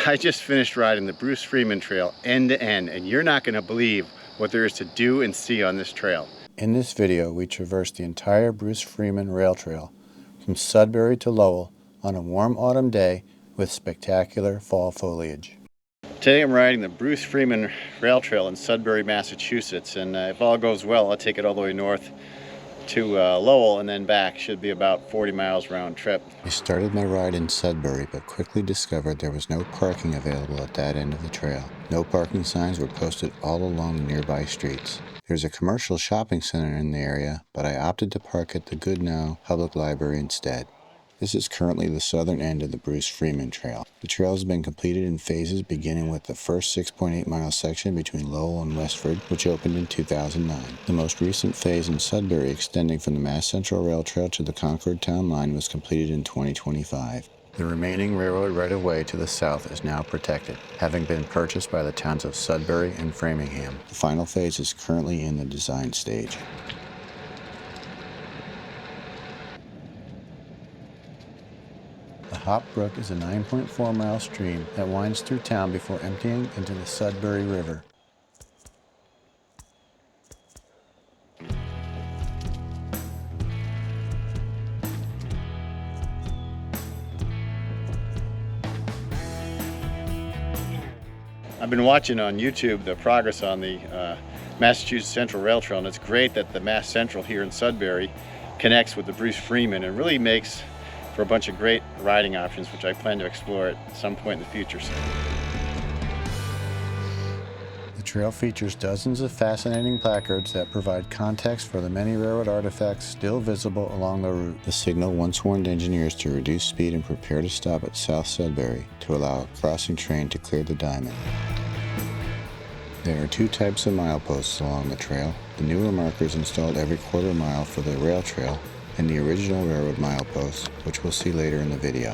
I just finished riding the Bruce Freeman Trail end to end, and you're not going to believe what there is to do and see on this trail. In this video, we traversed the entire Bruce Freeman Rail Trail from Sudbury to Lowell on a warm autumn day with spectacular fall foliage. Today I'm riding the Bruce Freeman Rail Trail in Sudbury, Massachusetts, and if all goes well, I'll take it all the way north to Lowell and then back. Should be about 40 miles round trip. I started my ride in Sudbury, but quickly discovered there was no parking available at that end of the trail. No parking signs were posted all along the nearby streets. There's a commercial shopping center in the area, but I opted to park at the Goodnow Public Library instead. This is currently the southern end of the Bruce Freeman Trail. The trail has been completed in phases, beginning with the first 6.8 mile section between Lowell and Westford, which opened in 2009. The most recent phase in Sudbury, extending from the Mass Central Rail Trail to the Concord town line, was completed in 2025. The remaining railroad right-of-way to the south is now protected, having been purchased by the towns of Sudbury and Framingham. The final phase is currently in the design stage. The Hop Brook is a 9.4 mile stream that winds through town before emptying into the Sudbury River. I've been watching on YouTube the progress on the Massachusetts Central Rail Trail, and it's great that the Mass Central here in Sudbury connects with the Bruce Freeman and really makes for a bunch of great riding options, which I plan to explore at some point in the future. The trail features dozens of fascinating placards that provide context for the many railroad artifacts still visible along the route. The signal once warned engineers to reduce speed and prepare to stop at South Sudbury to allow a crossing train to clear the diamond. There are two types of mileposts along the trail: the newer markers installed every quarter mile for the rail trail, and the original railroad milepost, which we'll see later in the video.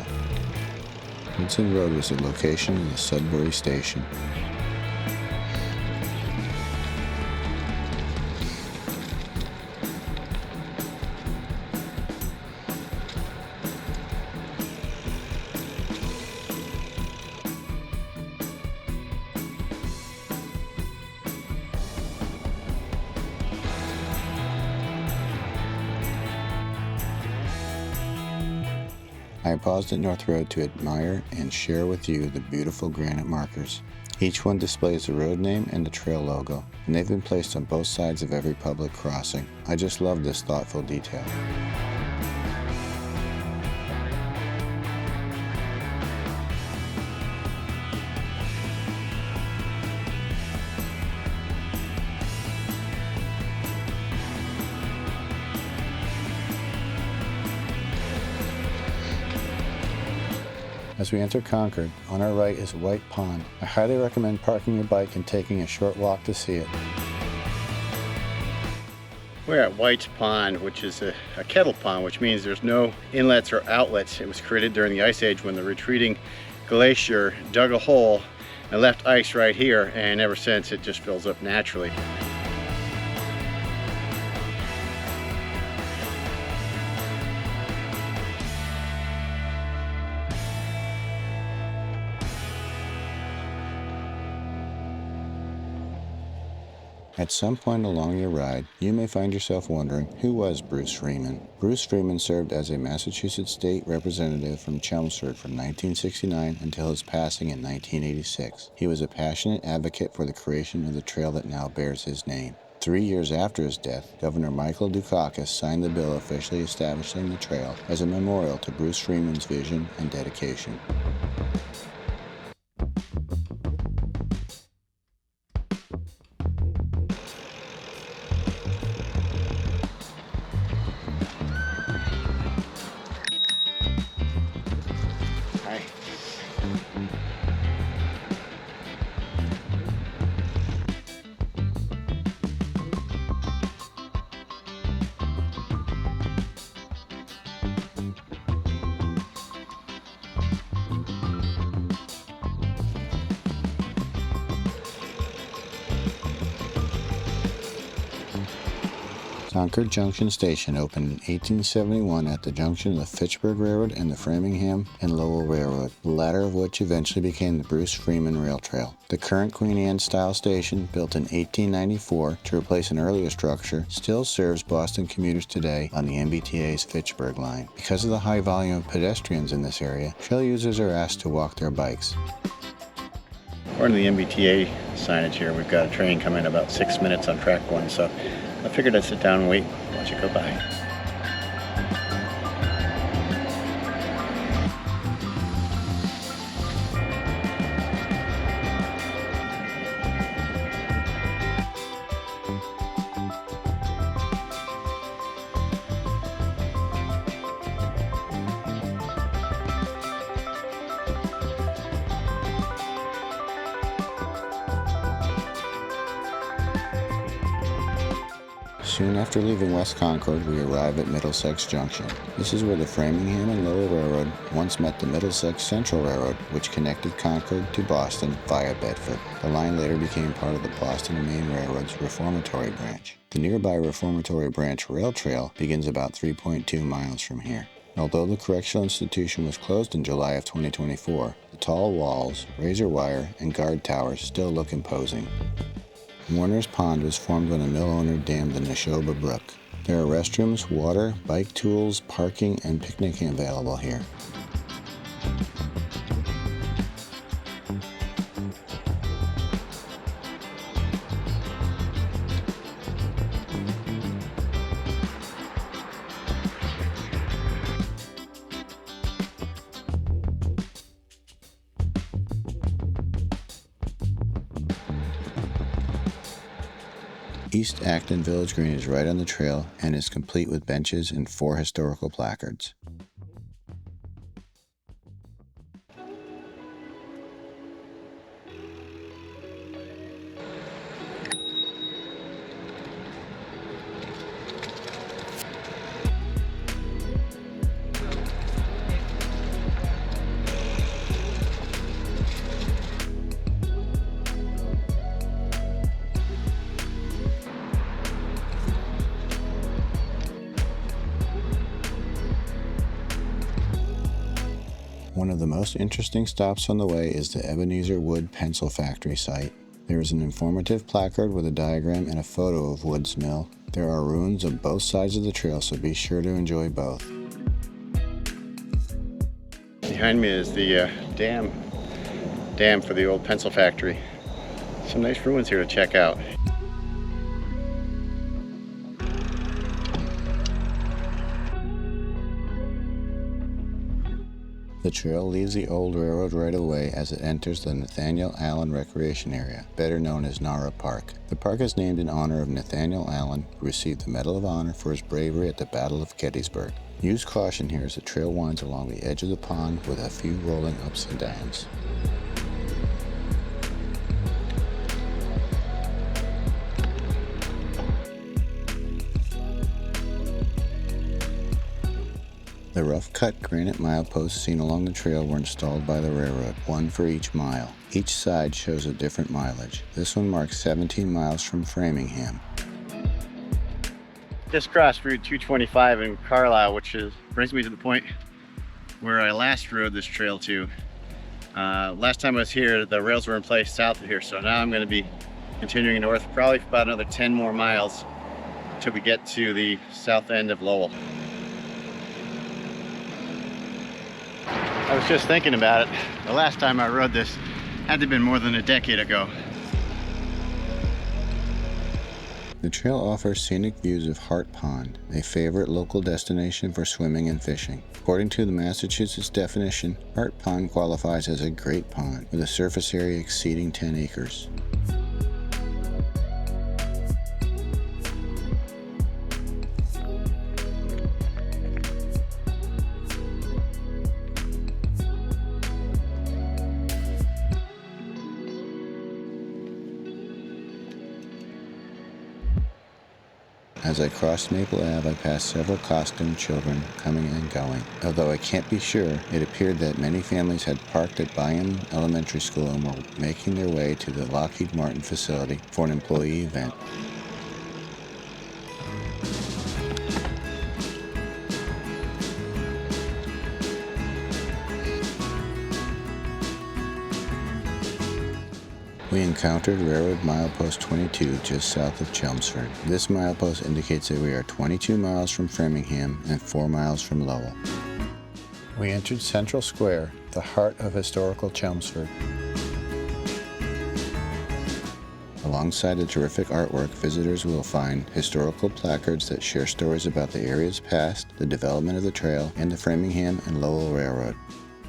Hudson Road was the location of the Sudbury station. I paused at North Road to admire and share with you the beautiful granite markers. Each one displays the road name and the trail logo, and they've been placed on both sides of every public crossing. I just love this thoughtful detail. As we enter Concord, on our right is White Pond. I highly recommend parking your bike and taking a short walk to see it. We're at White Pond, which is a kettle pond, which means there's no inlets or outlets. It was created during the Ice Age when the retreating glacier dug a hole and left ice right here, and ever since it just fills up naturally. At some point along your ride, you may find yourself wondering, who was Bruce Freeman? Bruce Freeman served as a Massachusetts state representative from Chelmsford from 1969 until his passing in 1986. He was a passionate advocate for the creation of the trail that now bears his name. 3 years after his death, Governor Michael Dukakis signed the bill officially establishing the trail as a memorial to Bruce Freeman's vision and dedication. Concord Junction Station opened in 1871 at the junction of the Fitchburg Railroad and the Framingham and Lowell Railroad, the latter of which eventually became the Bruce Freeman Rail Trail. The current Queen Anne-style station, built in 1894 to replace an earlier structure, still serves Boston commuters today on the MBTA's Fitchburg line. Because of the high volume of pedestrians in this area, trail users are asked to walk their bikes. According to the MBTA signage here, we've got a train coming in about 6 minutes on track 1, so I figured I'd sit down and wait, watch it go by. Soon after leaving West Concord, we arrive at Middlesex Junction. This is where the Framingham and Lowell Railroad once met the Middlesex Central Railroad, which connected Concord to Boston via Bedford. The line later became part of the Boston and Maine Railroad's Reformatory Branch. The nearby Reformatory Branch Rail Trail begins about 3.2 miles from here. Although the correctional institution was closed in July of 2024, the tall walls, razor wire, and guard towers still look imposing. Warner's Pond was formed when a mill owner dammed the Neshoba Brook. There are restrooms, water, bike tools, parking, and picnicking available here. East Acton Village Green is right on the trail and is complete with benches and 4 historical placards. One of the most interesting stops on the way is the Ebenezer Wood Pencil Factory site. There is an informative placard with a diagram and a photo of Wood's mill. There are ruins on both sides of the trail, so be sure to enjoy both. Behind me is the dam for the old pencil factory. Some nice ruins here to check out. The trail leaves the old railroad right away as it enters the Nathaniel Allen Recreation Area, better known as Nara Park. The park is named in honor of Nathaniel Allen, who received the Medal of Honor for his bravery at the Battle of Gettysburg. Use caution here as the trail winds along the edge of the pond with a few rolling ups and downs. The rough-cut granite mileposts seen along the trail were installed by the railroad, 1 for each mile. Each side shows a different mileage. This one marks 17 miles from Framingham. Just crossed Route 225 in Carlisle, which brings me to the point where I last rode this trail to. Last time I was here, the rails were in place south of here, so now I'm going to be continuing north, probably for about another 10 more miles until we get to the south end of Lowell. I was just thinking about it. The last time I rode this had to have been more than a decade ago. The trail offers scenic views of Hart Pond, a favorite local destination for swimming and fishing. According to the Massachusetts definition, Hart Pond qualifies as a great pond with a surface area exceeding 10 acres. As I crossed Maple Ave, I passed several costumed children coming and going. Although I can't be sure, it appeared that many families had parked at Byam Elementary School and were making their way to the Lockheed Martin facility for an employee event. We encountered railroad milepost 22 just south of Chelmsford. This milepost indicates that we are 22 miles from Framingham and 4 miles from Lowell. We entered Central Square, the heart of historical Chelmsford. Alongside the terrific artwork, visitors will find historical placards that share stories about the area's past, the development of the trail, and the Framingham and Lowell Railroad.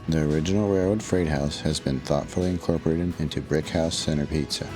The original railroad freight house has been thoughtfully incorporated into Brick House Center Pizza.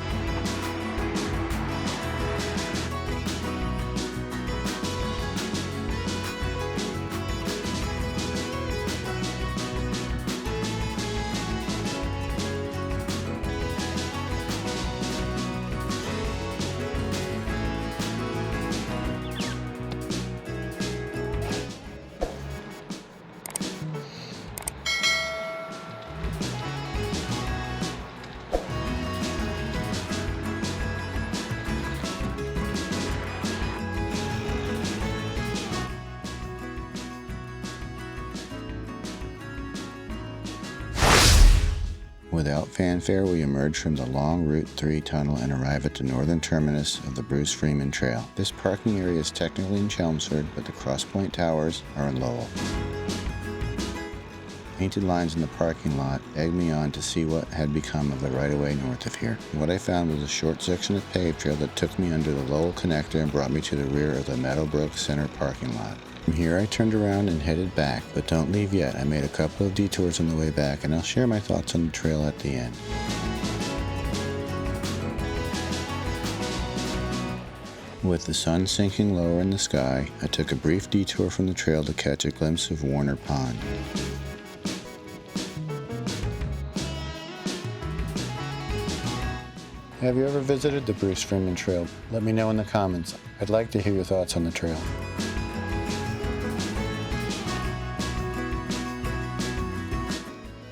Without fanfare, we emerge from the long Route 3 tunnel and arrive at the northern terminus of the Bruce Freeman Trail. This parking area is technically in Chelmsford, but the Crosspoint Towers are in Lowell. Painted lines in the parking lot egged me on to see what had become of the right-of-way north of here. What I found was a short section of paved trail that took me under the Lowell connector and brought me to the rear of the Meadowbrook Center parking lot. From here I turned around and headed back, but don't leave yet. I made a couple of detours on the way back, and I'll share my thoughts on the trail at the end. With the sun sinking lower in the sky, I took a brief detour from the trail to catch a glimpse of Warner Pond. Have you ever visited the Bruce Freeman Trail? Let me know in the comments. I'd like to hear your thoughts on the trail.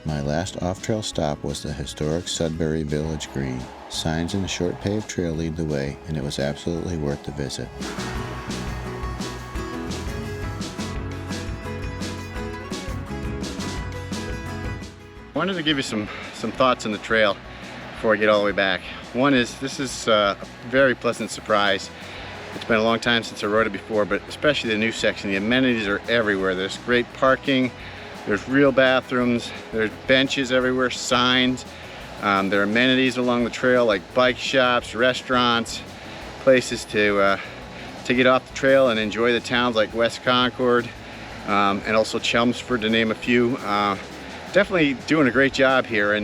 My last off-trail stop was the historic Sudbury Village Green. Signs and a short paved trail lead the way, and it was absolutely worth the visit. I wanted to give you some thoughts on the trail before I get all the way back. One is, this is a very pleasant surprise. It's been a long time since I rode it before, but especially the new section. The amenities are everywhere. There's great parking. There's real bathrooms, there's benches everywhere, signs. There are amenities along the trail like bike shops, restaurants, places to get off the trail and enjoy the towns like West Concord and also Chelmsford, to name a few. Definitely doing a great job here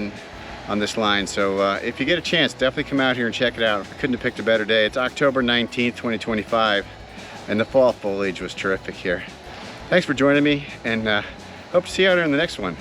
on this line. So if you get a chance, definitely come out here and check it out. I couldn't have picked a better day. It's October 19th, 2025, and the fall foliage was terrific here. Thanks for joining me, and hope to see you out here in the next one.